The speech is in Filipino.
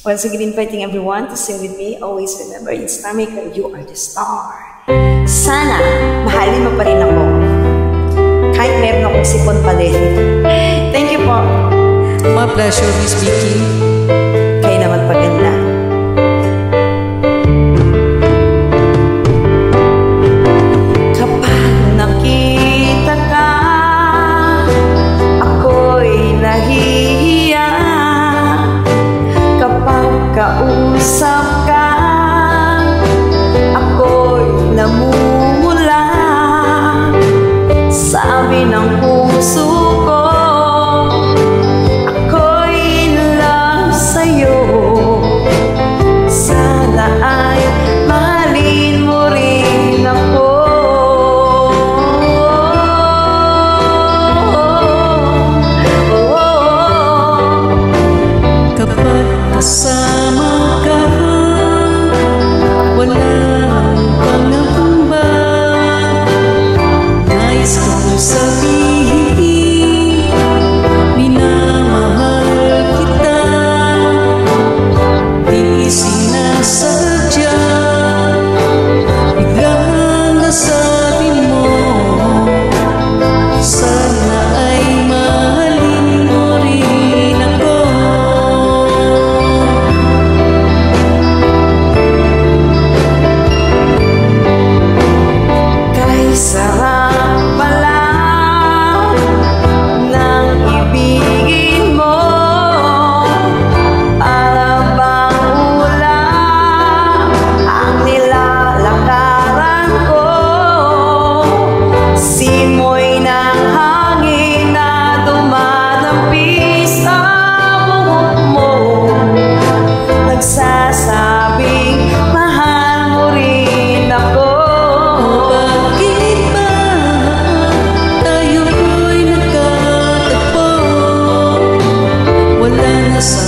Once again, inviting everyone to sing with me. Always remember, it's Tamika, you are the star. Sana, mahalin mo pa rin ako. Kahit meron akong sipon pa din. Thank you po. My pleasure, Miss Vicky. Kayo naman paganda. Kapag nakita ka, ako'y nahihiya. Kapag kausap ka, ako'y namumula. Sabi ng puso ko, ako'y in love sa'yo. Sana ay mahalin mo rin ako. Kapag kasama ka, wala pangamba. Nais kong sabihin, minamahal kita. Di sinasadya, biglang nasabi mo. Sana ay mahalin mo rin ako. Kay sarap pala ng ibigin mo. Para bang ulam ang nilalakaran ko. Simoy ng hangin na dumadampi sa buhok mo. Nagsasabing mahal mo rin ako. Bakit ba tayo'y nagkatagpo? Wala na sa